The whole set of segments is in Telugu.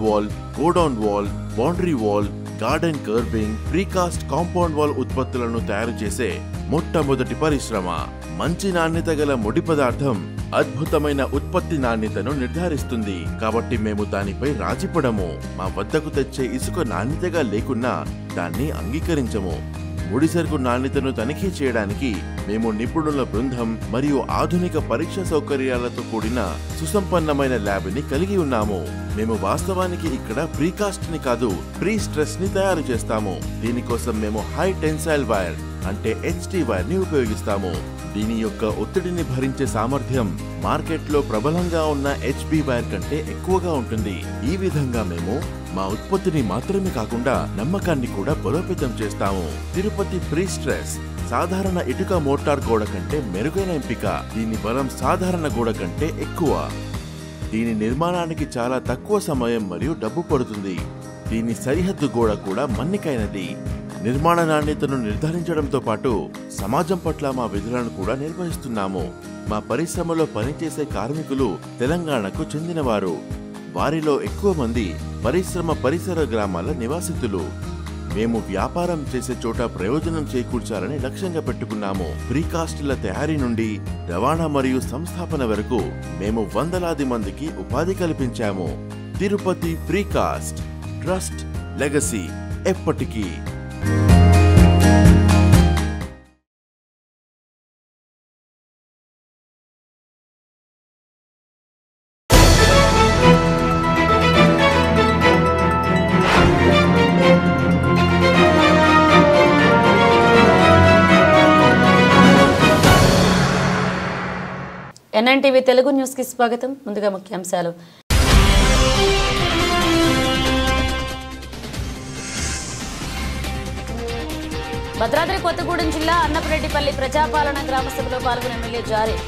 Wall, godown wall, boundary wall, garden carving, precast compound wall ఉత్పత్తులను తయారు చేసే మొట్టమొదటి పరిశ్రమ. మంచి నాణ్యత గల ముడి పదార్థం అద్భుతమైన ఉత్పత్తి నాణ్యతను నిర్ధారిస్తుంది. కాబట్టి మేము దానిపై రాజీపడము. మా వద్దకు తెచ్చే ఇసుక నాణ్యతగా లేకున్నా దాన్ని అంగీకరించము. ముడి సరుకు నాణ్యతను తనిఖీ చేయడానికి మేము నిపుణుల బృందం మరియు ఆధునిక పరీక్ష సౌకర్యాలతో కూడిన సుసంపన్నమైన ల్యాబ్ ని కలిగి ఉన్నాము. మేము వాస్తవానికి ఇక్కడ ప్రీకాస్ట్ ని కాదు, ప్రీ స్ట్రెస్ ని తయారు చేస్తాము. దీనికోసం మేము హై టెన్సైల్ వైర్ అంటే HT వైర్ ని ఉపయోగిస్తాము. దీని యొక్క ఒత్తిడిని భరించే సామర్థ్యం మార్కెట్లో ప్రబలంగా ఉన్న HB వైర్ కంటే ఎక్కువగా ఉంటుంది. ఈ విధంగా మేము మా ఉత్పత్తిని మాత్రమే కాకుండా నమ్మకాన్ని కూడా బలోపేతం చేస్తాము. తిరుపతి ప్రీ స్ట్రెస్ సాధారణ ఇటుక మోటార్ గోడ కంటే మెరుగైన ఎంపిక. దీని బలం సాధారణ గోడ కంటే ఎక్కువ. దీని నిర్మాణానికి చాలా తక్కువ సమయం మరియు డబ్బు పడుతుంది. దీని సరిహద్దు గోడ కూడా మన్నికైనది. నిర్మాణ నాణ్యతను నిర్ధారించడంతో పాటు సమాజం పట్ల మా విధులను కూడా నిర్వహిస్తున్నాము. మా పరిశ్రమలో పనిచేసే కార్మికులు తెలంగాణకు చెందినవారు. వారిలో ఎక్కువ మంది పరిశ్రమ పరిసర గ్రామాల నివాసితులు. మేము వ్యాపారం చేసే చోట ప్రయోజనం చేకూర్చాలని లక్ష్యంగా పెట్టుకున్నాము. ప్రీకాస్టుల తయారీ నుండి రవాణా మరియు సంస్థాపన వరకు మేము వందలాది మందికి ఉపాధి కల్పించాము. తిరుపతి ప్రీకాస్ట్, ట్రస్ట్, లెగసీ ఎప్పటికీ. NNTV తెలుగు న్యూస్ కి స్వాగతం. ముందుగా ముఖ్యాంశాలు. భద్రాద్రి కొత్తగూడెం జిల్లా అన్నపరెడ్డిపల్లి ప్రజాపాలన గ్రామ సభలో పాల్గొన్న ఎమ్మెల్యే జారీ.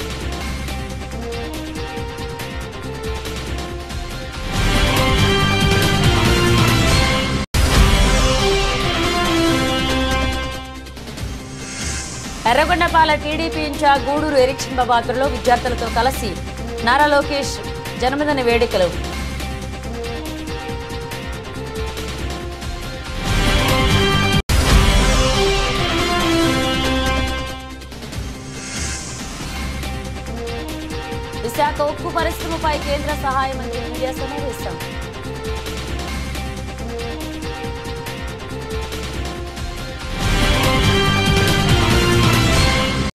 ఎర్రగొండపాల టీడీపీ ఇన్ఛార్జ్ గూడూరు ఎరిక్షన్ బాబు ఆధ్వర్యంలో విద్యార్థులతో కలిసి నారా లోకేష్ జన్మదిన వేడుకలు. విశాఖ ఉక్కు పరిశ్రమపై కేంద్ర సహాయ మంత్రి మీడియా సమావేశం.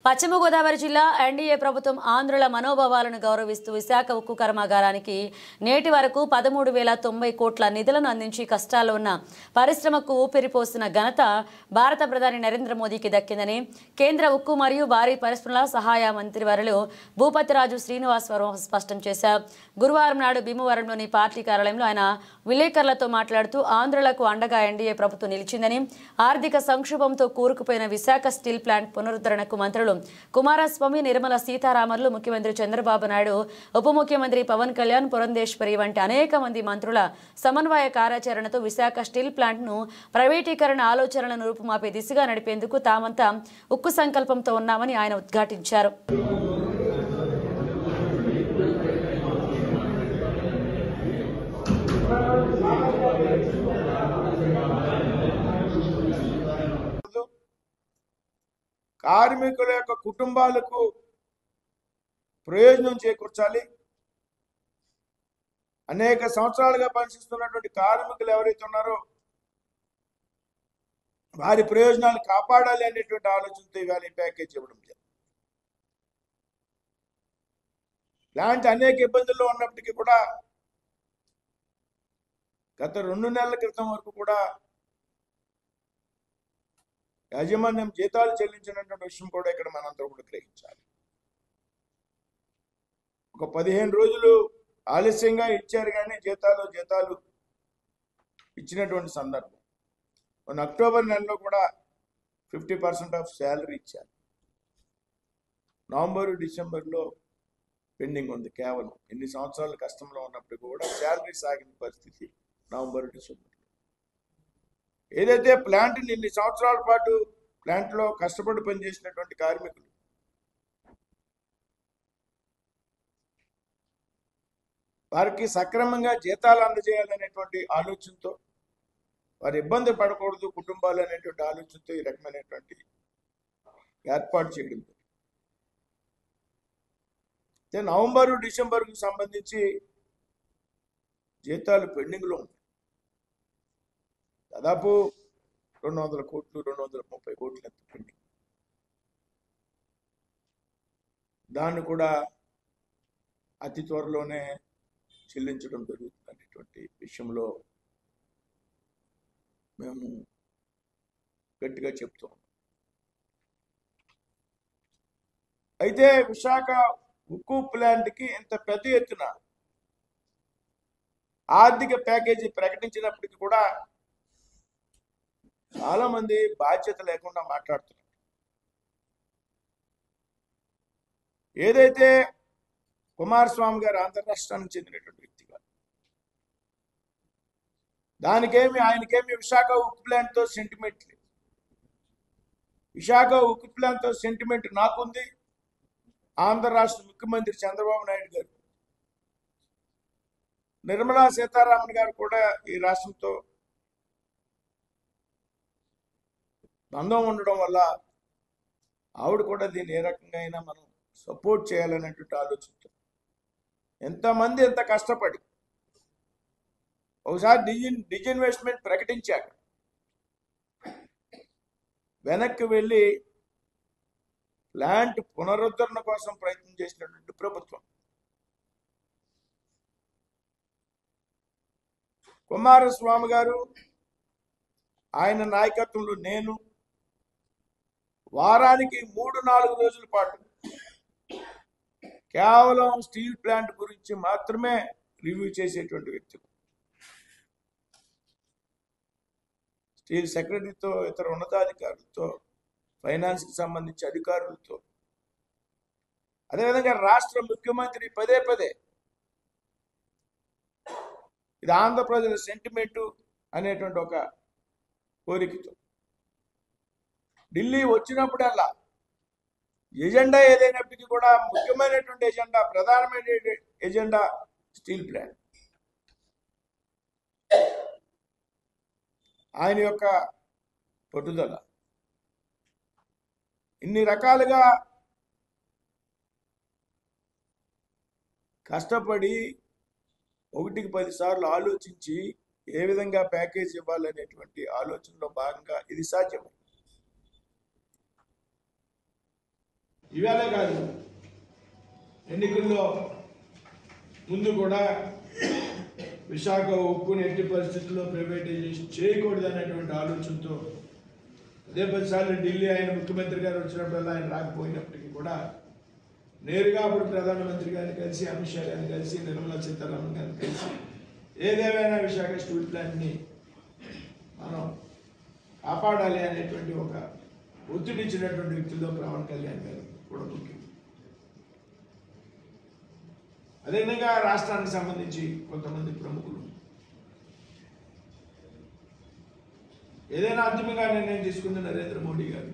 పశ్చిమ గోదావరి జిల్లా ఎన్డీఏ ప్రభుత్వం ఆంధ్రుల మనోభావాలను గౌరవిస్తూ విశాఖ ఉక్కు కర్మాగారానికి నేటి వరకు 13,090 కోట్ల నిధులను అందించి కష్టాల్లో ఉన్న పరిశ్రమకు ఊపిరిపోసిన ఘనత భారత ప్రధాని నరేంద్ర మోదీకి దక్కిందని కేంద్ర ఉక్కు మరియు భారీ పరిశ్రమల సహాయ మంత్రివర్యులు భూపతిరాజు శ్రీనివాస్ వర్మ స్పష్టం చేశారు. గురువారం నాడు భీమవరంలోని పార్టీ కార్యాలయంలో ఆయన విలేకరులతో మాట్లాడుతూ ఆంధ్రులకు అండగా ఎన్డీఏ ప్రభుత్వం నిలిచిందని, ఆర్థిక సంక్షోభంతో కూరుకుపోయిన విశాఖ స్టీల్ ప్లాంట్ పునరుద్ధరణకు మంత్రులు కుమారస్వామి, నిర్మలా సీతారామన్లు, ముఖ్యమంత్రి చంద్రబాబు నాయుడు, ఉప ముఖ్యమంత్రి పవన్ కళ్యాణ్, పురంధేశ్వరి వంటి అనేక మంది మంత్రుల సమన్వయ కార్యాచరణతో విశాఖ స్టీల్ ప్లాంట్ ను ప్రైవేటీకరణ ఆలోచనలను రూపుమాపే దిశగా నడిపేందుకు తామంతా ఉక్కు సంకల్పంతో ఉన్నామని ఆయన ఉద్ఘాటించారు. కార్మికుల యొక్క కుటుంబాలకు ప్రయోజనం చేకూర్చాలి. అనేక సంవత్సరాలుగా పనిచేస్తున్నటువంటి కార్మికులు ఎవరైతే ఉన్నారో వారి ప్రయోజనాలు కాపాడాలి అనేటువంటి ఆలోచనతో ఇవాళ ఈ ప్యాకేజ్ ఇవ్వడం జరిగింది. ఇలాంటి అనేక ఇబ్బందుల్లో ఉన్నప్పటికీ కూడా గత 2 నెలల క్రితం వరకు కూడా యాజమాన్యం జీతాలు చెల్లించినటువంటి విషయం కూడా ఇక్కడ మనందరూ కూడా గ్రహించాలి. ఒక 15 రోజులు ఆలస్యంగా ఇచ్చారు కానీ జీతాలు ఇచ్చినటువంటి సందర్భం. మన అక్టోబర్ నెలలో కూడా 50% ఆఫ్ శాలరీ ఇచ్చారు. నవంబరు, డిసెంబర్లో పెండింగ్ ఉంది. కేవలం ఎన్ని సంవత్సరాల కష్టంలో ఉన్నప్పుడు కూడా శాలరీ సాగిన పరిస్థితి నవంబరు, డిసెంబర్. ఏదైతే ప్లాంట్ ఇన్ని సంవత్సరాల పాటు ప్లాంట్లో కష్టపడి పనిచేసినటువంటి కార్మికులు, 1 వారికి సక్రమంగా జీతాలు అందజేయాలనేటువంటి ఆలోచనతో, వారు ఇబ్బంది పడకూడదు కుటుంబాలు అనేటువంటి ఆలోచనతో ఈ రకమైనటువంటి ఏర్పాటు చేయడం. నవంబరు డిసెంబర్కు సంబంధించి జీతాలు పెండింగ్లో ఉన్నాయి. దాదాపు 200 కోట్లు 230 కోట్లు ఎంత పెండింగ్. దాన్ని కూడా అతి త్వరలోనే చెల్లించడం జరుగుతుంది అనేటువంటి విషయంలో మేము గట్టిగా చెప్తాం. అయితే విశాఖ ఉక్కు ప్లాంట్కి ఇంత పెద్ద ఎత్తున ఆర్థిక ప్యాకేజీ ప్రకటించినప్పటికీ కూడా చాలా మంది బాధ్యత లేకుండా మాట్లాడుతున్నారు. ఏదైతే కుమారస్వామి గారు ఆంధ్ర రాష్ట్రానికి చెందినటువంటి వ్యక్తిగా, ఆయనకేమి విశాఖ ఉక్కు ప్లాంట్తో సెంటిమెంట్ లేదు. విశాఖ ఉక్కు ప్లాంట్తో సెంటిమెంట్ నాకుంది, ఆంధ్ర రాష్ట్ర ముఖ్యమంత్రి చంద్రబాబు నాయుడు గారు, నిర్మలా సీతారామన్ గారు కూడా ఈ రాష్ట్రంతో బంధం ఉండడం వల్ల ఆవిడ కూడా దీన్ని ఏ రకంగా అయినా మనం సపోర్ట్ చేయాలనేటువంటి ఆలోచనతో ఎంతమంది ఎంత కష్టపడి ఒకసారి డిజిన్వెస్ట్మెంట్ ప్రకటించాక వెనక్కి వెళ్ళి ప్లాంట్ పునరుద్ధరణ కోసం ప్రయత్నం చేసినటువంటి ప్రభుత్వం. కుమారస్వామి గారు, ఆయన నాయకత్వంలో నేను వారానికి 3-4 రోజుల పాటు కేవలం స్టీల్ ప్లాంట్ గురించి మాత్రమే రివ్యూ చేసేటువంటి వ్యక్తులు. స్టీల్ సెక్రటరీతో, ఇతర ఉన్నతాధికారులతో, ఫైనాన్స్కి సంబంధించి అధికారులతో, అదేవిధంగా రాష్ట్ర ముఖ్యమంత్రి పదే పదే ఇది ఆంధ్ర ప్రజల సెంటిమెంటు అనేటువంటి ఒక కోరికతో ఢిల్లీ వచ్చినప్పుడల్లా ఎజెండా ఏదైనప్పటికీ కూడా ముఖ్యమైనటువంటి ఎజెండా, ప్రధానమైన ఎజెండా స్టీల్ ప్లాంట్. ఆయన యొక్క పట్టుదల ఇన్ని రకాలుగా కష్టపడి 1కి 10 సార్లు ఆలోచించి ఏ విధంగా ప్యాకేజ్ ఇవ్వాలనేటువంటి ఆలోచనలో భాగంగా ఇది సాధ్యమే. ఇవాళ కాదు, ఎన్నికల్లో ముందు కూడా విశాఖ ఉక్కుని ఎట్టి పరిస్థితుల్లో ప్రైవేటైజేషన్ చేయకూడదు అనేటువంటి ఆలోచనతో అదే 10 సార్లు ఢిల్లీ ఆయన ముఖ్యమంత్రి గారు వచ్చినప్పుడల్లా ఆయన రాకపోయినప్పటికీ కూడా నేరుగా అప్పుడు ప్రధానమంత్రి గారిని కలిసి, అమిత్ షా గారిని కలిసి, నిర్మలా సీతారామన్ గారిని కలిసి ఏదేమైనా విశాఖ స్టీల్ ప్లాంట్ని మనం కాపాడాలి అనేటువంటి ఒక ఒత్తిడి ఇచ్చినటువంటి వ్యక్తుల్లో పవన్ కళ్యాణ్ గారు కూడా ముఖ్యం. అదేవిధంగా రాష్ట్రానికి సంబంధించి కొంతమంది ప్రముఖులు ఏదైనా అంతిమంగా నిర్ణయం తీసుకుంది నరేంద్ర మోడీ గారు.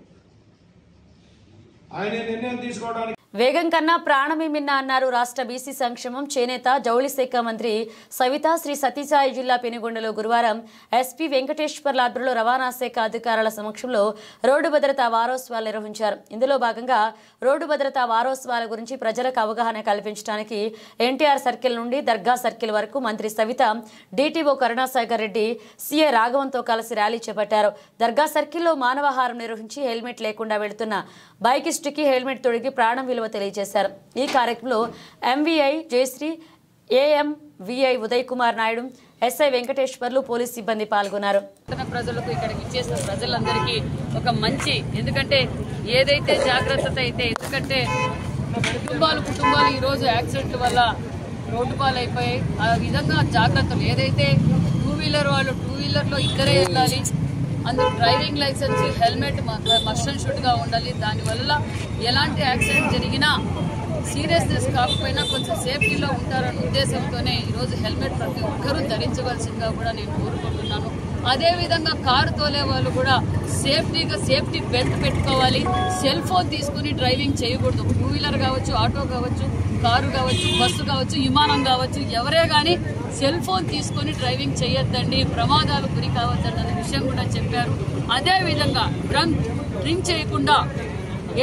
ఆయన నిర్ణయం తీసుకోవడానికి వేగం కన్నా ప్రాణమే మిన్న అన్నారు రాష్ట్ర బీసీ సంక్షేమం, చేనేత, జౌళి శాఖ మంత్రి సవిత. శ్రీ సతీసాయి జిల్లా పెనుగొండలో గురువారం ఎస్పీ వెంకటేశ్వర్ల ఆధ్వర్యంలో రవాణా శాఖ అధికారుల సమక్షంలో రోడ్డు భద్రతా వారోత్సవాలు నిర్వహించారు. ఇందులో భాగంగా రోడ్డు భద్రతా వారోత్సవాల గురించి ప్రజలకు అవగాహన కల్పించడానికి ఎన్టీఆర్ సర్కిల్ నుండి దర్గా సర్కిల్ వరకు మంత్రి సవిత, డీటీఓ కరుణాసాగర్ రెడ్డి, సీఏ రాఘవంతో కలిసి ర్యాలీ చేపట్టారు. దర్గా సర్కిల్లో మానవహారం నిర్వహించి హెల్మెట్ లేకుండా వెళుతున్న బైకిస్టుకి హెల్మెట్ తొడిగి ప్రాణం విలువ తెలియజేశారు. ఈ కార్యక్రమంలో MVI Jayasree, AMVI Uday Kumar Naidu, SI Venkateswarlu, police సిబ్బంది పాల్గొన్నారు. ప్రజలకు ఇక్కడికి ఇచ్చేసిన ప్రజలందరికీ ఒక మంచి, ఎందుకంటే ఏదైతే జాగ్రత్త అయితే, ఎందుకంటే కుటుంబాలు ఈరోజు యాక్సిడెంట్ల వల్ల రోడ్డు పాలైపోయాయి. ఆ విధంగా జాగ్రత్తలు ఏదైతే 2 వీలర్ వాళ్ళు 2 వీలర్లో ఇద్దరే వెళ్ళాలి, అందులో driving licence, helmet must and షుడ్గా ఉండాలి. దానివల్ల ఎలాంటి యాక్సిడెంట్ జరిగినా సీరియస్నెస్ కాకపోయినా కొంచెం సేఫ్టీలో ఉంటారన్న ఉద్దేశంతోనే ఈరోజు హెల్మెట్ ప్రతి ఒక్కరూ ధరించవలసిందిగా కూడా నేను కోరుకుంటున్నాను. అదేవిధంగా కారు తోలే వాళ్ళు కూడా సేఫ్టీ బెల్ట్ పెట్టుకోవాలి. సెల్ ఫోన్ తీసుకుని డ్రైవింగ్ చేయకూడదు. 2 వీలర్ కావచ్చు, ఆటో కావచ్చు, కారు కావచ్చు, బస్సు కావచ్చు, విమానం కావచ్చు, ఎవరే కానీ సెల్ ఫోన్ తీసుకొని డ్రైవింగ్ చేయొద్దండి, ప్రమాదాలు గురి కావద్దండి అనే విషయం కూడా చెప్పారు. అదేవిధంగా డ్రింక్ చేయకుండా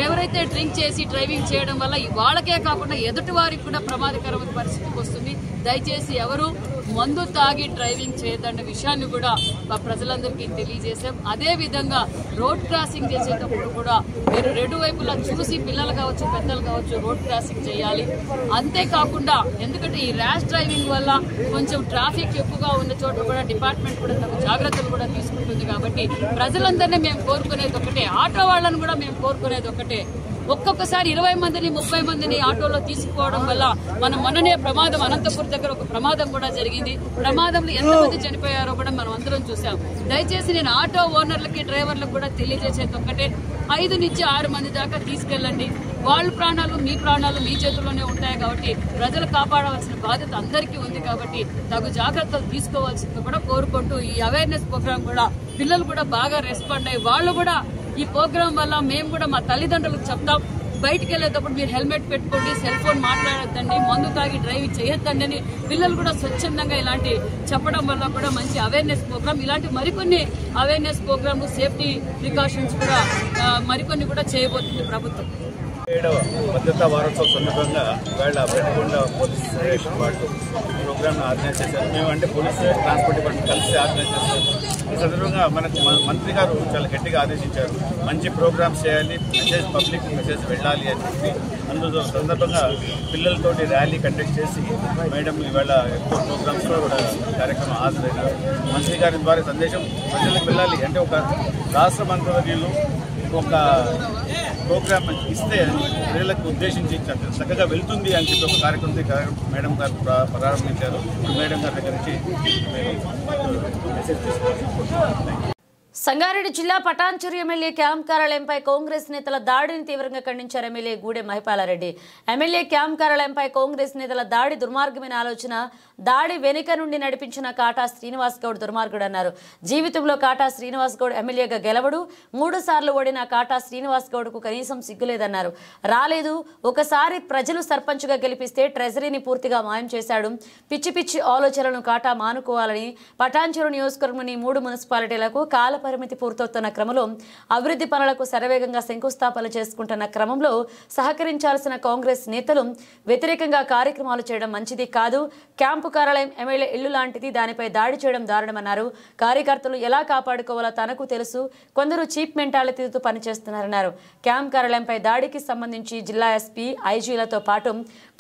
ఎవరైతే డ్రింక్ చేసి డ్రైవింగ్ చేయడం వల్ల వాళ్ళకే కాకుండా ఎదుటి వారికి కూడా ప్రమాదకరమైన పరిస్థితికి వస్తుంది. దయచేసి ఎవరు మందు తాగి డ్రైవింగ్ చేయదన్న విషయాన్ని కూడా మా ప్రజలందరికీ తెలియజేశాం. అదేవిధంగా రోడ్ క్రాసింగ్ చేసేటప్పుడు కూడా మీరు రెండు వైపులా చూసి పిల్లలు కావచ్చు, పెద్దలు కావచ్చు రోడ్ క్రాసింగ్ చేయాలి. అంతేకాకుండా ఎందుకంటే ఈ ర్యాష్ డ్రైవింగ్ వల్ల కొంచెం ట్రాఫిక్ ఎక్కువగా ఉన్న చోట కూడా డిపార్ట్మెంట్ కూడా తమ జాగ్రత్తలు కూడా తీసుకుంటుంది. కాబట్టి ప్రజలందరినీ మేము కోరుకునేది ఒకటే, ఆటో వాళ్ళని కూడా మేము కోరుకునేది ఒకటే, ఒక్కొక్కసారి 20 మందిని 30 మందిని ఆటోలో తీసుకుపోవడం వల్ల మనం మొన్ననే ప్రమాదం అనంతపురం దగ్గర ఒక ప్రమాదం కూడా జరిగింది. ప్రమాదంలో ఎంతమంది చనిపోయారో కూడా మనం అందరం చూసాం. దయచేసి నేను ఆటో ఓనర్లకి డ్రైవర్లకు కూడా తెలియజేసేది ఒక్కటే, 5 నుంచి 6 మంది దాకా తీసుకెళ్ళండి. వాళ్ళ ప్రాణాలు మీ ప్రాణాలు మీ చేతుల్లోనే ఉంటాయి. కాబట్టి ప్రజలు కాపాడవలసిన బాధ్యత అందరికీ ఉంది. కాబట్టి తగు జాగ్రత్తలు తీసుకోవాల్సింది కూడా కోరుకుంటూ ఈ అవేర్నెస్ ప్రోగ్రామ్ కూడా పిల్లలు కూడా బాగా రెస్పాండ్ అయ్యి వాళ్ళు కూడా ఈ ప్రోగ్రాం వల్ల మేము కూడా మా తల్లిదండ్రులకు చెప్తాం, బయటికి వెళ్ళేటప్పుడు మీరు హెల్మెట్ పెట్టుకోండి, సెల్ ఫోన్ మాట్లాడొద్దండి, మందు తాగి డ్రైవ్ చేయొద్దండి అని పిల్లలు కూడా స్వచ్ఛందంగా ఇలాంటి చెప్పడం వల్ల కూడా మంచి అవేర్నెస్ ప్రోగ్రామ్, ఇలాంటి మరికొన్ని అవేర్నెస్ ప్రోగ్రామ్, సేఫ్టీ ప్రికాషన్స్ కూడా మరికొన్ని కూడా చేయబోతుంది ప్రభుత్వం. 7వ భద్రతా వారోత్సవం సందర్భంగా ఇవాళ బ్రహ్మకొండ పోలీస్ స్టేషన్ వాళ్ళు ఈ ప్రోగ్రామ్ను ఆర్గనైజ్ చేశారు. మేము అంటే పోలీస్ ట్రాన్స్పోర్ట్ డిపార్ట్మెంట్ కలిసి ఆర్గనైజ్ చేశారు. ఈ సందర్భంగా మనకు మంత్రి గారు చాలా గట్టిగా ఆదేశించారు, మంచి ప్రోగ్రామ్స్ చేయాలి, మెసేజ్ పబ్లిక్ మెసేజ్ వెళ్ళాలి అని చెప్పి. అందులో సందర్భంగా పిల్లలతోటి ర్యాలీ కండక్ట్ చేసి మేడం ఇవాళ ఎక్కువ ప్రోగ్రామ్స్లో కూడా కార్యక్రమం హాజరైనారు. మంత్రి గారి ద్వారా సందేశం ప్రజలకు వెళ్ళాలి అంటే ఒక రాష్ట్ర మంత్రులు ఒక ప్రోగ్రామ్ ఇస్తే ప్రజలకు ఉద్దేశించి చక్కగా వెళ్తుంది అని చెప్పి ఒక కార్యక్రమం మేడం గారు ప్రారంభించారు. మేడం గారి దగ్గర నుంచి మెసేజ్ తీసుకోవాలి. సంగారెడ్డి జిల్లా పటాన్చెరు ఎమ్మెల్యే క్యాంప్ కార్యాలయంపై కాంగ్రెస్ నేతల దాడిని తీవ్రంగా ఖండించారు MLA Gudem Mahipal Reddy. MLA camp కార్యాలయంపై కాంగ్రెస్ నేతల దాడి దుర్మార్గమైన ఆలోచన, దాడి వెనుక నుండి నడిపించిన కాటా శ్రీనివాస్ గౌడ్ దుర్మార్గుడు అన్నారు. జీవితంలో కాటా శ్రీనివాస్ గౌడ్ ఎమ్మెల్యేగా గెలవడు, 3 సార్లు ఓడిన కాటా శ్రీనివాస్ గౌడ్కు కనీసం సిగ్గులేదన్నారు. రాలేదు, ఒకసారి ప్రజలు సర్పంచ్గా గెలిపిస్తే ట్రెజరీని పూర్తిగా మాయం చేశాడు. పిచ్చి పిచ్చి ఆలోచనలను కాటా మానుకోవాలని పటాన్చెరు నియోజకవర్గంలోని 3 మున్సిపాలిటీలకు కాలపరిమితి పూర్తవుతున్న క్రమంలో అభివృద్ధి పనులకు శరవేగంగా శంకుస్థాపన చేసుకుంటున్న క్రమంలో సహకరించాల్సిన కాంగ్రెస్ నేతలు వ్యతిరేకంగా కార్యక్రమాలు చేయడం మంచిది కాదు. క్యాంపు కార్యాలయం ఎమ్మెల్యే ఇల్లు లాంటిది, దానిపై దాడి చేయడం దారుణమన్నారు. కార్యకర్తలు ఎలా కాపాడుకోవాలో తనకు తెలుసు, కొందరు చీప్ మెంటాలిటీతో పనిచేస్తున్నారన్నారు. క్యాంప్ కార్యాలయంపై దాడికి సంబంధించి జిల్లా ఎస్పీ, ఐజీలతో పాటు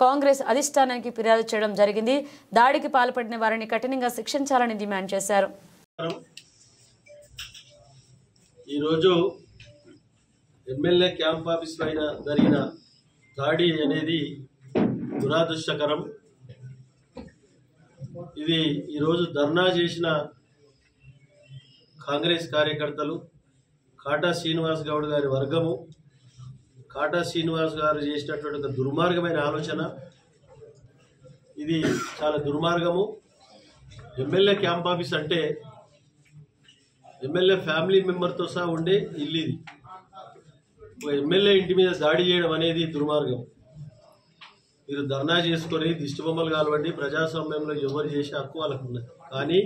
కాంగ్రెస్ అధిష్టానానికి ఫిర్యాదు చేయడం జరిగింది. దాడికి పాల్పడిన వారిని కఠినంగా శిక్షించాలని డిమాండ్ చేశారు. ఈరోజు ఎమ్మెల్యే క్యాంప్ ఆఫీస్ పైన జరిగిన దాడి అనేది దురదృష్టకరం. ఇది ఈరోజు ధర్నా చేసిన కాంగ్రెస్ కార్యకర్తలు, కాటా శ్రీనివాస్ గౌడ్ గారి వర్గము, కాటా శ్రీనివాస్ గారు చేసినటువంటి ఒక దుర్మార్గమైన ఆలోచన, ఇది చాలా దుర్మార్గము. ఎమ్మెల్యే క్యాంప్ ఆఫీస్ అంటే ఎమ్మెల్యే ఫ్యామిలీ మెంబర్తో సహా ఉండే ఇల్లు ఇది. ఒక ఎమ్మెల్యే ఇంటి మీద దాడి చేయడం అనేది దుర్మార్గం. మీరు ధర్నా చేసుకొని దిష్టిబొమ్మలు కాలవండి, ప్రజాస్వామ్యంలో ఎవరు చేసే హక్కు వాళ్ళకు ఉన్నది. కానీ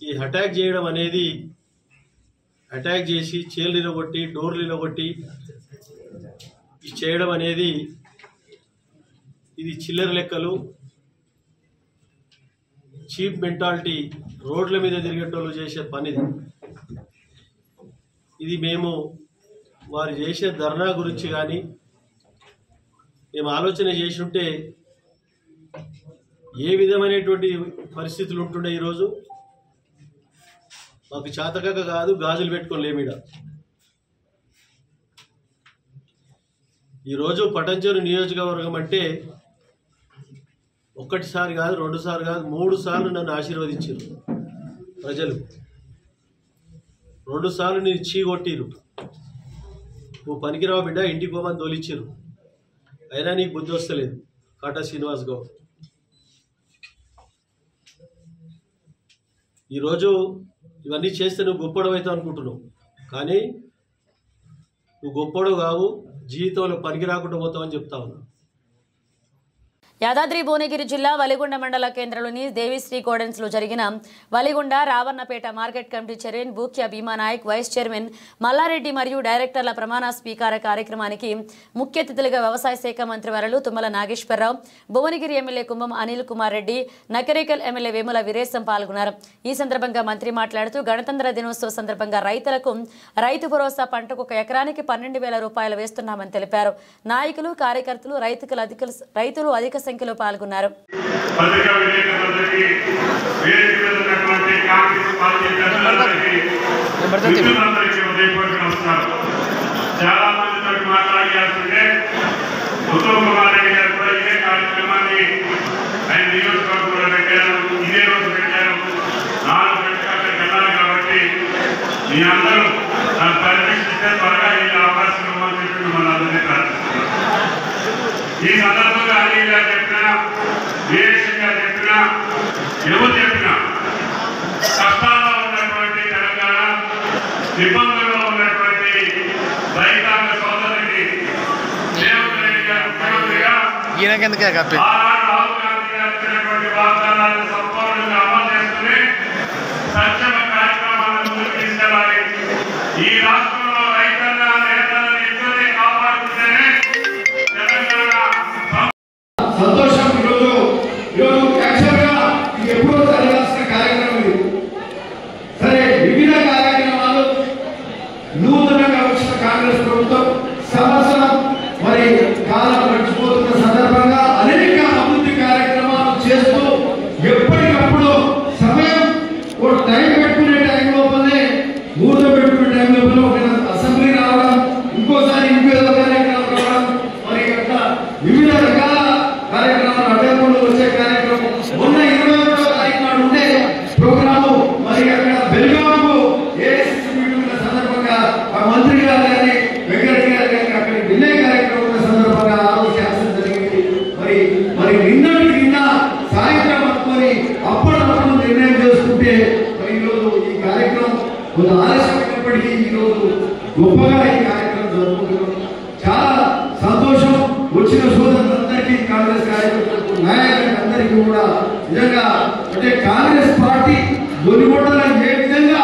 ఈ అటాక్ చేయడం అనేది, అటాక్ చేసి చైర్లు ఇరగొట్టి, డోర్లు ఇరగొట్టి చేయడం అనేది ఇది చిల్లర లెక్కలు, చీప్ మెంటాలిటీ, రోడ్ల మీద తిరిగేటోళ్ళు చేసే పనిది. ఇది మేము వారు చేసే ధర్నా గురించి కానీ మేము ఆలోచన చేసి ఉంటే ఏ విధమైనటువంటి పరిస్థితులు ఉంటుండే. ఈరోజు మాకు చేతకాక కాదు, గాజులు పెట్టుకోలేమిడ. ఈరోజు పటాన్చెరు నియోజకవర్గం అంటే ఒక్కటిసారి కాదు, 2 సార్లు కాదు, 3 సార్లు నన్ను ఆశీర్వదించారు ప్రజలు. 2 సార్లు నేను చీగొట్టిరు, నువ్వు పనికిరావు బిడ్డ, ఇంటికి పోమని తోలిచ్చారు. అయినా నీకు బుద్ధి వస్తలేదు కాటా శ్రీనివాస్ గౌడ్. ఈరోజు ఇవన్నీ చేస్తే నువ్వు గొప్పడు అవుతావు అనుకుంటున్నావు, కానీ నువ్వు గొప్పడు కావు, జీవితంలో పనికి రాకుండా పోతావని చెప్తా ఉన్నా. యాదాద్రి భువనగిరి జిల్లా వలిగొండ మండల కేంద్రంలోని దేవిశ్రీ గోడెన్స్ లో జరిగిన Valigonda Ravannapeta market committee chairman Bukya Bheemanayak, vice chairman Mallareddy మరియు డైరెక్టర్ల ప్రమాణ స్వీకార కార్యక్రమానికి ముఖ్య అతిథులుగా వ్యవసాయ శాఖ మంత్రి వర్యులు తుమ్మల నాగేశ్వరరావు, భువనగిరి ఎమ్మెల్యే కుంభం అనిల్ కుమార్ రెడ్డి, నకరేకల్ ఎమ్మెల్యే వేముల వీరేశం పాల్గొన్నారు. ఈ సందర్భంగా మంత్రి మాట్లాడుతూ గణతంత్ర దినోత్సవ సందర్భంగా రైతులకు రైతు భరోసా పంటకు 1 ఎకరానికి 12,000 రూపాయలు వేస్తున్నామని తెలిపారు. నాయకులు, కార్యకర్తలు, రైతులు అధిక సంఖ్యలో పాల్గొన్నారు. మీ అందరూ నాకు పరిరక్షిస్తే త్వరగా ఈ అవకాశం ఇవ్వమని చెప్పి మిమ్మల్ని అందరినీ ప్రార్థిస్తున్నాను. ఈ సందర్భంగా అనిల్ గారు చెప్పినా, వీరేశం గారు చెప్పినా, ఎవరు చెప్పినా కష్టాల్లో ఉన్నటువంటి తెలంగాణ, ఇబ్బందుల్లో ఉన్నటువంటి రైతాంగ సోదరుడికి రేవంత్ రెడ్డి గారు ముఖ్యమంత్రిగా ఆనాడు రాహుల్ గాంధీ గారు ఇచ్చినటువంటి వాగ్దానాలను సంపూర్ణంగా అమలు చేస్తూనే సంక్షేమ కార్యక్రమాలను ముందుకు తీసుకెళ్లాలి. ఈ రాష్ట్రంలో రైతన్న నేతలను ఇద్దరిని కాపాడుతుంటేనే తెలంగాణ సంతోషం. ఈరోజు యాక్చువల్గా ఇది ఎప్పుడో జరగాల్సిన కార్యక్రమం ఇది. సరే, వివిధ కార్యక్రమాలు నూతనంగా వచ్చిన కాంగ్రెస్ ప్రభుత్వం సంవత్సరం మరి కాలం గడిచిపోతున్న సందర్భంగా అనేక అభివృద్ధి కార్యక్రమాలు చేస్తూ ఎప్పటికప్పుడు సమయం టైం పెట్టుకునే టైం లోపలనే ముహూర్తం పెట్టుకునే టైం లోపల ఒక అసెంబ్లీ రావడం, ఇంకోసారి ఇంకేదో కార్యక్రమాలు రావడం, మరి అట్లా వివిధ రకాల కార్యక్రమాలు అడ్డకుండా వచ్చే కార్యక్రమం. మొన్న 21వ తారీఖు నాడు ఉండే ప్రోగ్రాము మరి అక్కడ బెల్గాంకు ఏఐసిసి మీటింగ్ సందర్భంగా ఆ మంత్రి గారు కానీ వెంకటరెడ్డి గారు కానీ అక్కడికి వెళ్ళే కార్యక్రమం సందర్భంగా ఆలోచించాల్సి జరిగింది. మరి నిన్న సాయంత్రం అనుకొని అప్పటికప్పుడు నిర్ణయం చేసుకుంటే మరి ఈరోజు ఈ కార్యక్రమం కొంత ఆలస్యమైనప్పటికీ ఈరోజు గొప్పగా ఈ కార్యక్రమం జరుపుకుంటున్నాం. చాలా సంతోషం. వచ్చిన సోదరులందరికీ, కాంగ్రెస్ కార్యకర్తలకు, నాయకులకు అందరికీ కూడా నిజంగా అంటే కాంగ్రెస్ పార్టీ ఒలిగొండలో ఏ విధంగా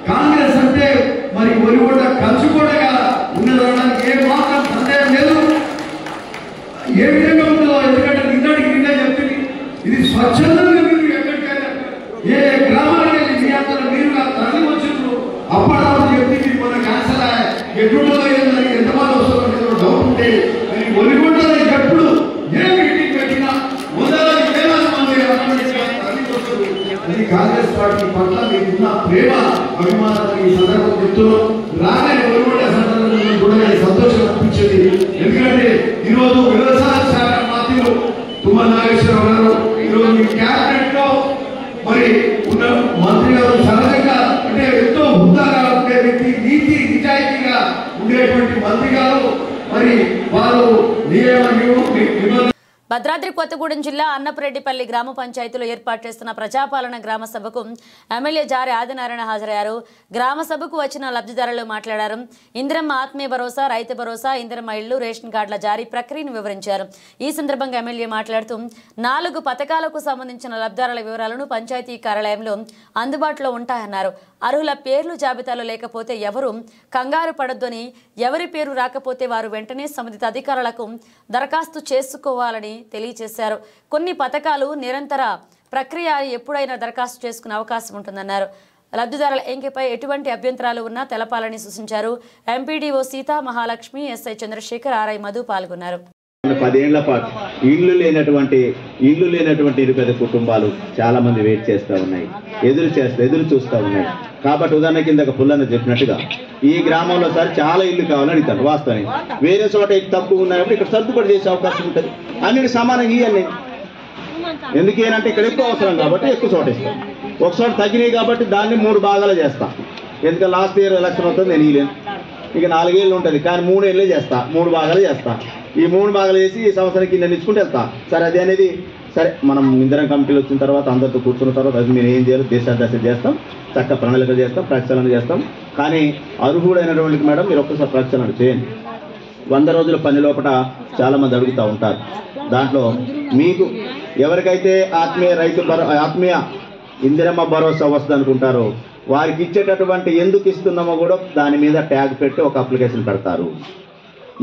కాంగ్రెస్ అంటే మరి ఒలిగొండ కంచుకోటగా ఉన్నదనడానికి ఏ మాత్రం సందేహం లేదు. ఏ విధంగా ఉంటుందో ఎందుకంటే నిన్న చెప్తుంది, ఇది స్వచ్ఛందంగా మీరు ఎక్కడికైనా ఏ గ్రామానికి వెళ్ళి మీ అందరూ మీరుగా తరలి వచ్చిండ్రు. అప్పటి చెప్తుంది మన క్యాన్సర్ ఎట్లుంటుందో ఏంటని ఎంతమంది వస్తుందో డౌట్ ఉంటే ఒలిగొండలో ఎప్పుడు ఏ మీటింగ్ పెట్టినా మొదలైన వేలాది మంది తరలి వస్తారు. అది కాంగ్రెస్ పార్టీ పట్ల మీకున్న ప్రేమ, అభిమానాన్ని ఈ సందర్భం చెప్తున్నాం. రాగానే ఒలిగొండ సందర్భంలో కూడా సంతోషం అనిపించేది. ఎందుకంటే ఈరోజు వ్యవసాయ శాఖ మంత్రులు తుమ్మల నాగేశ్వరరావు గారు ఈరోజు మీ క్యాబినెట్ లో మరి ఉన్న మంత్రి గారు సహజంగా అంటే ఎంతో హుందాగా ఉండే వ్యక్తి, నీతి నిజాయితీగా ఉండేటువంటి మంత్రి గారు మరి వారు భద్రాద్రి కొత్తగూడెం జిల్లా అన్నపురెడ్డిపల్లి గ్రామ పంచాయతీలో ఏర్పాటు చేస్తున్న ప్రజాపాలన గ్రామ సభకు ఎమ్మెల్యే జారి ఆదినారాయణ హాజరయ్యారు. గ్రామ సభకు వచ్చిన లబ్ధిదారులు మాట్లాడారు. ఇందిరమ్మ ఆత్మీయ భరోసా, రైతు భరోసా, ఇందిరమ్మ ఇళ్లు, రేషన్ కార్డుల జారీ ప్రక్రియను వివరించారు. ఈ సందర్భంగా ఎమ్మెల్యే మాట్లాడుతూ 4 పథకాలకు సంబంధించిన లబ్ధిదారుల వివరాలను పంచాయతీ కార్యాలయంలో అందుబాటులో ఉంటాయన్నారు. అర్హుల పేర్లు జాబితాలో లేకపోతే ఎవరు కంగారు పడొద్దని, ఎవరి పేరు రాకపోతే వారు వెంటనే సంబంధిత అధికారులకు దరఖాస్తు చేసుకోవాలని తెలియజేశారు. కొన్ని పథకాలు నిరంతర ప్రక్రియ, ఎప్పుడైనా దరఖాస్తు చేసుకునే అవకాశం ఉంటుందన్నారు. లబ్ధిదారుల ఎంపికపై ఎటువంటి అభ్యంతరాలు ఉన్నా తెలపాలని సూచించారు. MPDO Seetha Mahalakshmi, SI Chandrasekhar, RI Madhu పాల్గొన్నారు. 10 ఏళ్ల పాటు ఇల్లు లేనటువంటి నిరుపేద కుటుంబాలు చాలా మంది వెయిట్ చేస్తూ ఉన్నాయి, ఎదురు చూస్తూ ఉన్నాయి. కాబట్టి ఉదాహరణ కింద పుల్లన్న చెప్పినట్టుగా ఈ గ్రామంలో సార్ చాలా ఇల్లు కావాలని అడుగుతాను. వాస్తవం వేరే చోట తక్కువ ఉన్నాయప్పుడు ఇక్కడ సర్దుబాటు చేసే అవకాశం ఉంటుంది. అన్నిటి సమానంగా ఇవ్వండి. ఎందుకేనంటే ఇక్కడ ఎక్కువ అవసరం కాబట్టి ఎక్కువ చోట ఇస్తాం. ఒక చోట తగ్గినాయి కాబట్టి దాన్ని 3 భాగాలు చేస్తాం. ఎందుకంటే లాస్ట్ ఇయర్ ఎలక్షన్ అవుతుంది, నేను ఇవ్వలేను. ఇక 4 ఏళ్ళు ఉంటుంది, కానీ 3 ఏళ్ళే చేస్తా, 3 భాగాలు చేస్తా. ఈ 3 భాగాలు చేసి ఈ సంవత్సరానికి నేను ఇచ్చుకుంటే వెళ్తా. సరే అది అనేది సరే మనం ఇందిరం కమిటీలు వచ్చిన తర్వాత అందరితో కూర్చున్న తర్వాత అది మేము ఏం చేయాలో దేశాదశ చేస్తాం, చక్క ప్రణాళిక చేస్తాం, ప్రక్షాళన చేస్తాం. కానీ అర్హుడైనటువంటి మేడం మీరు ఒక్కసారి ప్రక్షాళన చేయండి. 100 రోజుల పని లోపల చాలా మంది అడుగుతూ ఉంటారు. దాంట్లో మీకు ఎవరికైతే ఆత్మీయ ఇందిరమ్మ భరోసా వస్తుంది అనుకుంటారో వారికి ఇచ్చేటటువంటి ఎందుకు ఇస్తున్నామో కూడా దాని మీద ట్యాగ్ పెట్టి ఒక అప్లికేషన్ పెడతారు.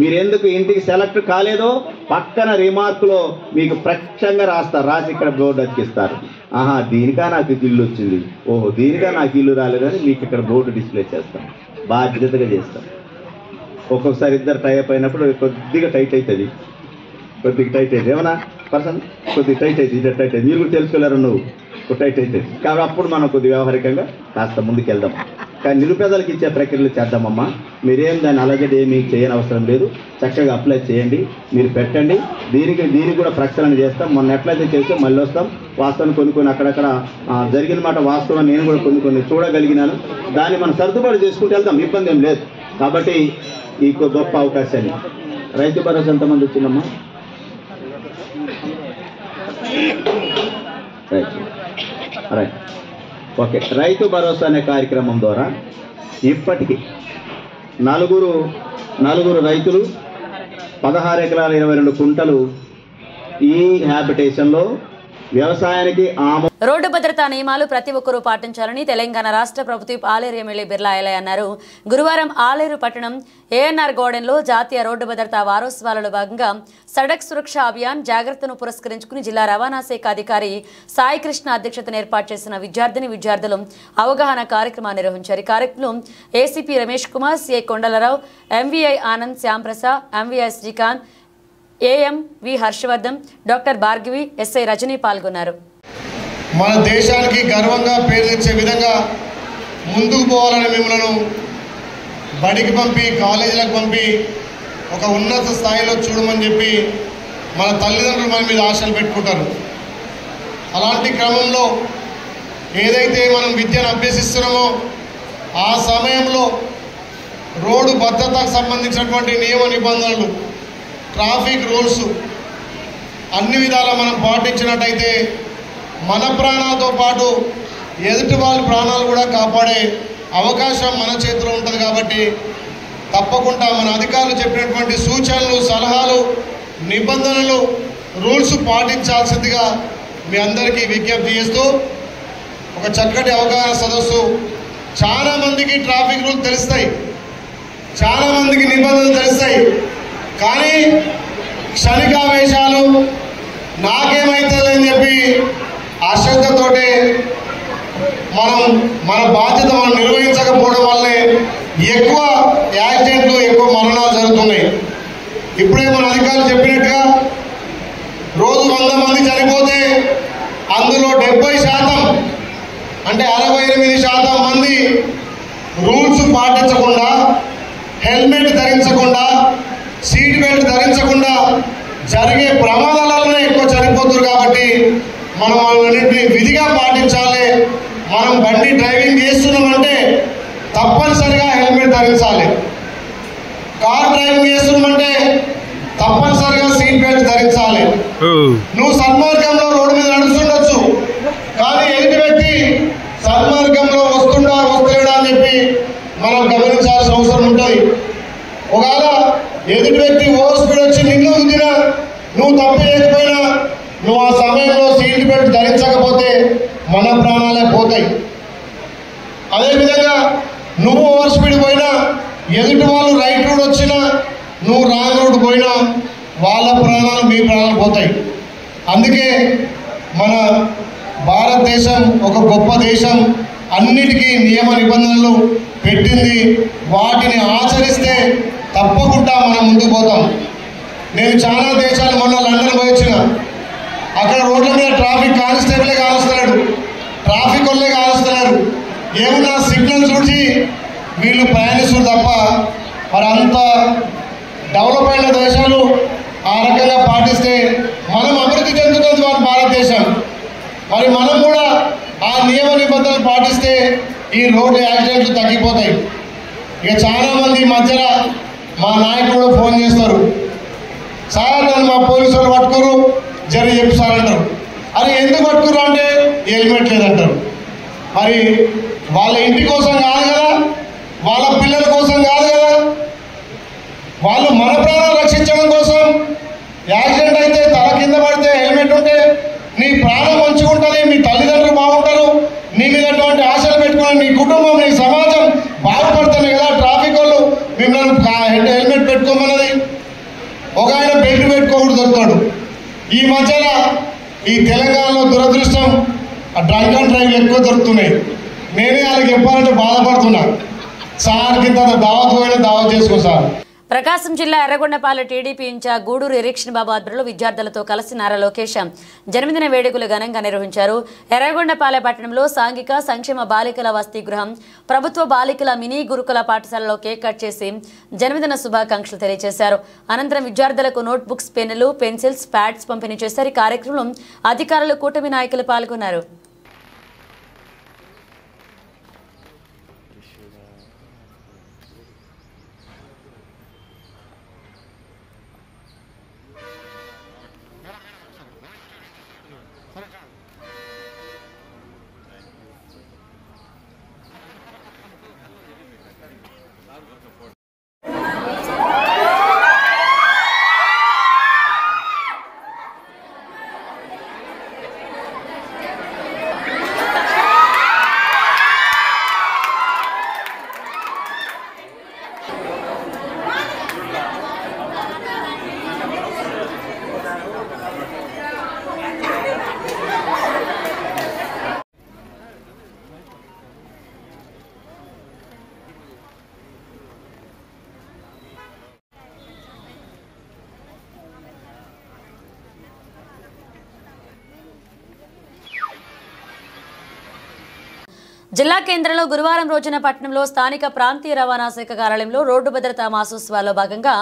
మీరు ఎందుకు ఇంటికి సెలెక్ట్ కాలేదో పక్కన రిమార్కులో మీకు ప్రత్యక్షంగా రాస్తారు, రాసి ఇక్కడ బోర్డు అతికిస్తారు. ఆహా దీనికా నాకు ఇల్లు వచ్చింది, ఓహో దీనికా నాకు ఇల్లు రాలేదని మీకు ఇక్కడ బోర్డు డిస్ప్లే చేస్తాం, బాధ్యతగా చేస్తాం. ఒక్కొక్కసారి ఇద్దరు టైప్ అయినప్పుడు కొద్దిగా టైట్ అవుతుంది, ఏమన్నా పర్సన్ కొద్దిగా టైట్ అవుతుంది, ఇద్దరు టైట్ అవుతుంది, మీరు కూడా తెలుసుకోలేరు నువ్వు టైట్ అవుతుంది. కాబట్టి అప్పుడు మనం కొద్దిగా వ్యవహారికంగా కాస్త ముందుకు వెళ్దాం. కానీ నిరుపేదలకు ఇచ్చే ప్రక్రియలు చేద్దామమ్మా. మీరేం దాన్ని అలాగే ఏమీ చేయని అవసరం లేదు, చక్కగా అప్లై చేయండి, మీరు పెట్టండి. దీనికి కూడా ప్రక్షాళన చేస్తాం. మొన్న ఎట్లయితే చేస్తే మళ్ళీ వస్తాం. వాస్తవం కొన్ని అక్కడక్కడ జరిగిన మాట వాస్తవం నేను కూడా కొన్ని చూడగలిగినాను. దాన్ని మనం సర్దుబాటు చేసుకుంటూ వెళ్తాం, ఇబ్బంది ఏం లేదు. కాబట్టి ఈ గొప్ప అవకాశాన్ని రైతు భరోసా ఎంతమంది వచ్చిందమ్మా? Right okay. రైతు భరోసా అనే కార్యక్రమం ద్వారా ఇప్పటికీ నలుగురు రైతులు 16 ఎకరాల 22 కుంటలు ఈ హ్యాబిటేషన్లో వ్యవసాయానికి రోడ్డు భద్రతా నియమాలు ప్రతి ఒక్కరూ పాటించాలని తెలంగాణ రాష్ట్ర ప్రభుత్వ ఆలేరు ఎమ్మెల్యే బిర్లా ఐలయ్య అన్నారు. గురువారం ఆలేరు పట్టణం ఏఎన్ఆర్ గార్డెన్లో జాతీయ రోడ్డు భద్రతా వారోత్సవాలలో భాగంగా సడక్ సురక్ష అభియాన్ జాగ్రత్తను పురస్కరించుకుని జిల్లా రవాణా శాఖ అధికారి సాయి కృష్ణ అధ్యక్షతన ఏర్పాటు చేసిన విద్యార్థులు అవగాహన కార్యక్రమాన్ని నిర్వహించారు. ఈ కార్యక్రమం ACP Ramesh Kumar, CI Kondalarao, MVI Anand, Shyamprasad, MVI Srikanth, AMV Harshavardhan, doctor Bhargavi, SI Rajani పాల్గొన్నారు. మన దేశానికి గర్వంగా పేరు తెచ్చే విధంగా ముందుకు పోవాలని మిమ్మల్ని బడికి పంపి కాలేజీలకు పంపి ఒక ఉన్నత స్థాయిలో చూడమని చెప్పి మన తల్లిదండ్రులు మన మీద ఆశలు పెట్టుకుంటారు. అలాంటి క్రమంలో ఏదైతే మనం విద్యను అభ్యసిస్తున్నామో ఆ సమయంలో రోడ్డు భద్రతకు సంబంధించినటువంటి నియమ నిబంధనలు, ట్రాఫిక్ రూల్స్ అన్ని విధాలా మనం పాటించినట్టయితే మన ప్రాణాలతో పాటు ఎదుటి వాళ్ళ ప్రాణాలు కూడా కాపాడే అవకాశం మన చేతిలో ఉంటుంది. కాబట్టి తప్పకుండా మన అధికారులు చెప్పినటువంటి సూచనలు, సలహాలు, నిబంధనలు, రూల్స్ పాటించాల్సిందిగా మీ అందరికీ విజ్ఞప్తి చేస్తూ ఒక చక్కటి అవగాహన సదస్సు. చాలామందికి ట్రాఫిక్ రూల్ తెలుస్తాయి, చాలామందికి నిబంధనలు తెలుస్తాయి, కానీ క్షణికావేశాలు నాకేమైతుందని చెప్పి అశ్రద్ధతోటే మన బాధ్యత మనం నిర్వహించకపోవడం వల్లే ఎక్కువ యాక్సిడెంట్లు, ఎక్కువ మరణాలు జరుగుతున్నాయి. ఇప్పుడే మన అధికారులు చెప్పినట్టుగా రోజు 100 మంది చనిపోతే అందులో 70% అంటే 68% మంది రూల్స్ పాటించకుండా, హెల్మెట్ ధరించకుండా, సీట్ బెల్ట్ ధరించకుండా జరిగే ప్రమాదాలలోనే ఎక్కువ చనిపోతున్నారు. కాబట్టి మనం అన్నింటినీ విధిగా పాటించాలి. మనం బండి డ్రైవింగ్ చేస్తున్నామంటే తప్పనిసరిగా హెల్మెట్ ధరించాలి. కార్ డ్రైవింగ్ చేస్తున్నామంటే తప్పనిసరిగా సీట్ బెల్ట్ ధరించాలి. నువ్వు సన్మార్గంలో రోడ్డు మీద నడుస్తుండొచ్చు, కానీ ఎదుటి వ్యక్తి సన్మార్గంలో వస్తలేడా అని చెప్పి మనం గమనించాల్సిన అవసరం ఉంటుంది. ఒకవేళ ఎదుటి వ్యక్తి ఓవర్ స్పీడ్ వచ్చి నిన్ను గుద్దినా, నువ్వు తప్పు చేయకపోయినా, నువ్వు ఆ సమయంలో సీట్ బెల్ట్ ధరించకపోతే మన ప్రాణాలే పోతాయి. అదేవిధంగా నువ్వు ఓవర్ స్పీడ్ పోయినా, ఎదుటి వాళ్ళు రైట్ రూట్ వచ్చినా, నువ్వు రాంగ్ రూట్ పోయినా వాళ్ళ ప్రాణాలు, మీ ప్రాణాలు పోతాయి. అందుకే మన భారతదేశం ఒక గొప్ప దేశం, అన్నిటికీ నియమ నిబంధనలు పెట్టింది. వాటిని ఆచరిస్తే తప్పకుండా మనం ముందుకు పోతాం. నేను చాలా దేశాలు మొన్న లండన్ పోయి వచ్చిన, అక్కడ రోడ్ల మీద ట్రాఫిక్ కానిస్టేబులే కాలుస్తున్నాడు, ట్రాఫిక్ వాళ్ళే కాలుస్తున్నారు. ఏమన్నా సిగ్నల్ చూసి వీళ్ళు ప్రయాణిస్తున్నారు తప్ప మరి అంత డెవలప్ అయిన దేశాలు ఆ రకంగా పాటిస్తే మనం అభివృద్ధి చెందుతుంది మన భారతదేశం. మరి మనం కూడా ఆ నియమ నిబంధనలు పాటిస్తే ఈ రోడ్డు యాక్సిడెంట్లు తగ్గిపోతాయి. ఇక చాలామంది మధ్యలో మా నాయకుడు కూడా ఫోన్ చేస్తారు, సార్ నన్ను మా పోలీసు వాళ్ళు పట్టుకోరు, జరి చెప్పి సార్ అంటారు. అరే ఎందుకు పట్టుకురు అంటే హెల్మెట్ లేదంటారు. మరి వాళ్ళ ఇంటి కోసం కాదు కదా, వాళ్ళ పిల్లల కోసం కాదు కదా, వాళ్ళు మన ఈ తెలంగాణలో దురదృష్టం డ్రంక్ అండ్ డ్రైవ్లు ఎక్కువ దొరుకుతున్నాయి. నేనే వాళ్ళకి చెప్పాలంటే బాధపడుతున్నా. సార్ కింద దావత్ పోయినా దావత్ చేసుకో సార్. ప్రకాశం జిల్లా ఎర్రగొండపాలెం టీడీపీ ఇన్ఛార్జ్ గూడూరు ఎరిక్షన్ బాబు ఆధ్వర్యంలో విద్యార్థులతో కలిసి నారా లోకేష్ జన్మదిన వేడుకలు ఘనంగా నిర్వహించారు. ఎర్రగొండపాలెం పట్టణంలో సాంఘిక సంక్షేమ బాలికల వసతి గృహం, ప్రభుత్వ బాలికల మినీ గురుకుల పాఠశాలలో కేక్ కట్ చేసి జన్మదిన శుభాకాంక్షలు తెలియజేశారు. అనంతరం విద్యార్థులకు నోట్ బుక్స్, పెన్నులు, పెన్సిల్స్, ప్యాడ్స్ పంపిణీ చేశారు. ఈ కార్యక్రమంలో అధికారులు, కూటమి నాయకులు పాల్గొన్నారు. జిల్లా కేంద్రంలో గురువారం రోజున పట్టణంలో స్థానిక ప్రాంతీయ రవాణా శాఖ కార్యాలయంలో రోడ్డు భద్రతా మాసోత్సవాల్లో భాగంగా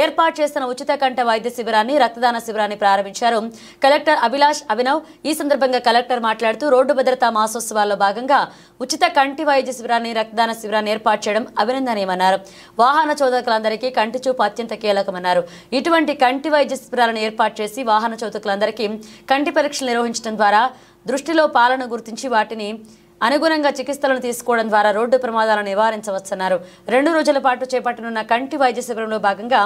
ఏర్పాటు చేసిన ఉచిత కంట వైద్య శిబిరాన్ని, రక్తదాన శిబిరాన్ని ప్రారంభించారు కలెక్టర్ అభిలాష్ అభినవ్. ఈ సందర్భంగా కలెక్టర్ మాట్లాడుతూ రోడ్డు భద్రతా మాసోత్సవాల్లో భాగంగా ఉచిత కంటి వైద్య శిబిరాన్ని, రక్తదాన శిబిరాన్ని ఏర్పాటు చేయడం అభినందనీయమన్నారు. వాహన చోదకులందరికీ కంటి చూపు అత్యంత కీలకమన్నారు. ఇటువంటి కంటి వైద్య శిబిరాలను ఏర్పాటు చేసి వాహన చోదకులందరికీ కంటి పరీక్షలు నిర్వహించడం ద్వారా దృష్టిలో పాలను గుర్తించి వాటిని అనుగుణంగా చికిత్సలను తీసుకోవడం ద్వారా రోడ్డు ప్రమాదాలను నివారించవచ్చన్నారు. 2 రోజుల పాటు చేపట్టనున్న కంటి వైద్య శిబిరంలో భాగంగా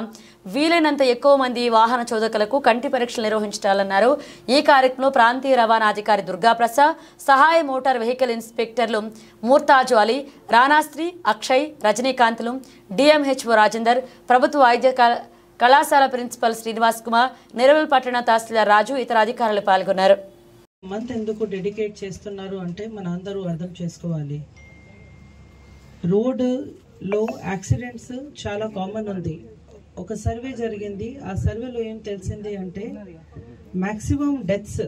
వీలైనంత ఎక్కువ మంది వాహన చోదకులకు కంటి పరీక్షలు నిర్వహించాలన్నారు. ఈ కార్యక్రమంలో ప్రాంతీయ రవాణా అధికారి దుర్గాప్రసాద్, సహాయ మోటార్ వెహికల్ ఇన్స్పెక్టర్లు మూర్తాజు అలీ, రానాశ్రీ, అక్షయ్, రజనీకాంత్లు, డిఎంహెచ్ఓ రాజేందర్, ప్రభుత్వ వైద్య కళాశాల ప్రిన్సిపల్ శ్రీనివాస్ కుమార్, నిర్మల్ పట్టణ తహసీల్దార్ రాజు, ఇతర అధికారులు పాల్గొన్నారు. మంత్ ఎందుకు డెడికేట్ చేస్తున్నారు అంటే మన అందరూ అర్థం చేసుకోవాలి. రోడ్లో యాక్సిడెంట్స్ చాలా కామన్ ఉంది. ఒక సర్వే జరిగింది. ఆ సర్వేలో ఏం తెలిసింది అంటే maximum deaths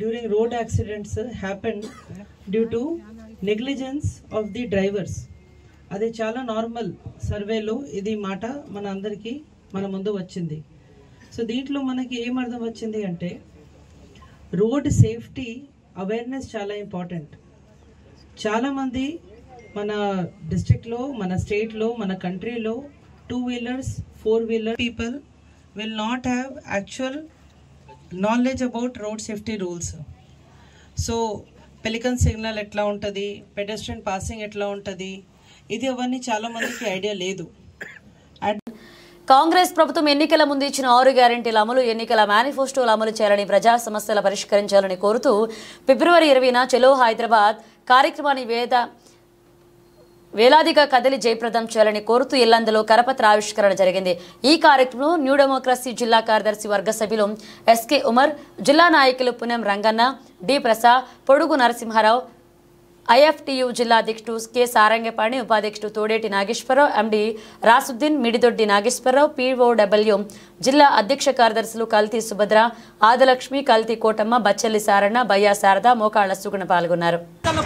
during road accidents happen due to negligence of the drivers. అది చాలా నార్మల్ సర్వేలో ఇది మాట మన అందరికీ మన ముందు వచ్చింది. సో దీంట్లో మనకి ఏం అర్థం వచ్చింది అంటే రోడ్ సేఫ్టీ అవేర్నెస్ చాలా ఇంపార్టెంట్. చాలామంది మన డిస్ట్రిక్ట్లో, మన స్టేట్లో, మన కంట్రీలో 2 wheelers 4 wheeler people will not have actual knowledge about road safety rules. So pelican signal ఎట్లా ఉంటుంది, పెడెస్ట్రియన్ పాసింగ్ ఎట్లా ఉంటుంది, ఇది అవన్నీ చాలామందికి ఐడియా లేదు. కాంగ్రెస్ ప్రభుత్వం ఎన్నికల ముందు ఇచ్చిన 6 గ్యారెంటీల అమలు, ఎన్నికల మేనిఫెస్టోలు అమలు చేయాలని, ప్రజా సమస్యలు పరిష్కరించాలని కోరుతూ ఫిబ్రవరి 20న చలో హైదరాబాద్ కార్యక్రమాన్ని వేలాదిగా కదిలి జయప్రదం చేయాలని కోరుతూ ఇల్లందులో కరపత్ర ఆవిష్కరణ జరిగింది. ఈ కార్యక్రమంలో న్యూ డెమోక్రసీ జిల్లా కార్యదర్శి వర్గ సభ్యులు ఎస్కే ఉమర్, జిల్లా నాయకులు పునం రంగన్న, డి ప్రసాద్, పొడుగు నరసింహారావు, ఐఎఫ్టియు జిల్లా అధ్యక్షుడు కె సారంగపాణి, ఉపాధ్యక్షుడు తోడేటి నాగేశ్వరరావు, ఎండి రాసుద్దీన్, మిడిదొడ్డి నాగేశ్వరరావు, పిఓడబ్ల్యూ జిల్లా అధ్యక్ష కార్యదర్శులు కల్తీ సుభద్ర, ఆదలక్ష్మి, కల్తీ కోటమ్మ, బచ్చల్లి సారణ, బయ్యా శారద, మోకాళ్ల సుగుణ పాల్గొన్నారు.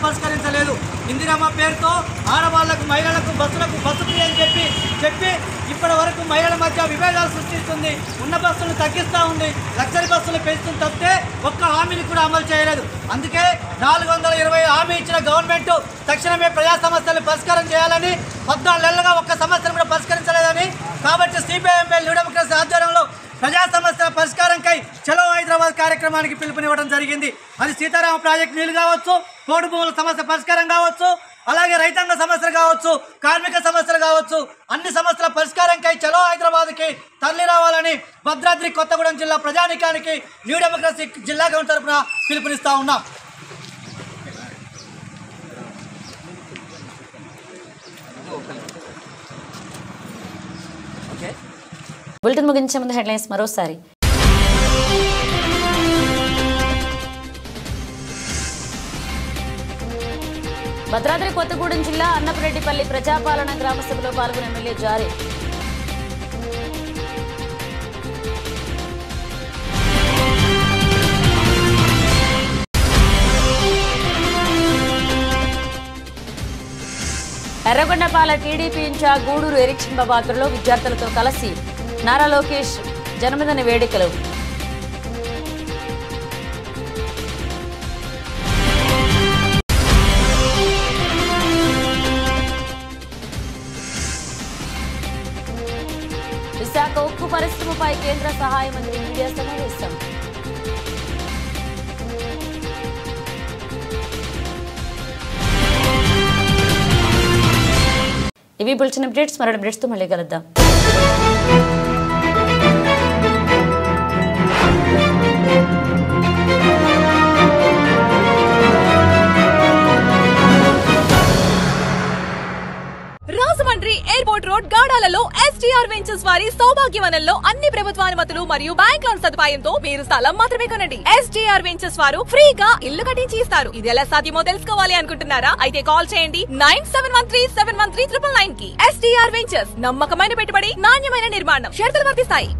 పరిష్కరించలేదు. ఇందిరమ్మ పేరుతో ఆడవాళ్లకు, మహిళలకు బస్సు ఫ్రీ అని చెప్పి ఇప్పటి వరకు మహిళల మధ్య విభేదాలు సృష్టిస్తుంది. ఉన్న బస్సులను తగ్గిస్తూ ఉంది, లగ్జరీ బస్సులు పెంచుతుంది తప్పితే ఒక్క హామీని కూడా అమలు చేయలేదు. అందుకే 420 హామీ ఇచ్చిన గవర్నమెంట్ తక్షణమే ప్రజా సమస్యలు పరిష్కారం చేయాలని 14 నెలలుగా ఒక్క సమస్యను కూడా పరిష్కరించలేదని, కాబట్టి సిపిఐఎంఎల్ న్యూ డెమోక్రసీ ఆధ్వర్యంలో ప్రజా సమస్యల పరిష్కారంకై చలో హైదరాబాద్ కార్యక్రమానికి పిలుపునివ్వడం జరిగింది. అది సీతారామ ప్రాజెక్టు నీళ్లు కావచ్చు, పోడు భూముల సమస్య పరిష్కారం కావచ్చు, అలాగే రైతాంగ సమస్యలు కావచ్చు, కార్మిక సమస్యలు కావచ్చు, అన్ని సమస్యల పరిష్కారంకై చలో హైదరాబాద్కి తరలి రావాలని భద్రాద్రి కొత్తగూడెం జిల్లా ప్రజానీకానికి న్యూ డెమోక్రసీ జిల్లా కౌన్సిల్ తరఫున పిలుపునిస్తా ఉన్నాం. బులెటిన్ ముగించే ముందు హెడ్లైన్స్ మరోసారి. భద్రాద్రి కొత్తగూడెం జిల్లా అన్నపరెడ్డిపల్లి ప్రజాపాలన గ్రామసభలో పాల్గొన్న ఎమ్మెల్యే జారీ. ఎర్రగొండపాల టీడీపీ ఇన్ఛార్జ్ గూడూరు ఎరిక్షన్ బాబాకర్లో విద్యార్థులతో కలిసి నారా లోకేష్ జన్మదిన వేడుకలు. విశాఖ ఉక్కు పరిశ్రమపై కేంద్ర సహాయ మంత్రి మీడియా సమావేశం. ఇవి బులెటిన్ అప్డేట్స్. మరో అప్డేట్స్తో మళ్ళీ కలుద్దాం. రాజమండ్రి ఎయిర్పోర్ట్ రోడ్ గాడాలలో STR వెంచర్స్ వారి సౌభాగ్యవనంలో అన్ని ప్రభుత్వానుమతులు మరియు బ్యాంక్ లోన్ సదుపాయంతో మీరు స్థలం మాత్రమే కొనండి. STR వెంచర్స్ వారు ఫ్రీగా ఇల్లు కట్టించి ఇస్తారు. ఇది ఎలా సాధ్యమో తెలుసుకోవాలి అనుకుంటున్నారా? అయితే కాల్ చేయండి 9713713999 కి. STR వెంచర్స్, నమ్మకమైన పెట్టుబడి, నాణ్యమైన నిర్మాణం. షరతులు వర్తిస్తాయి.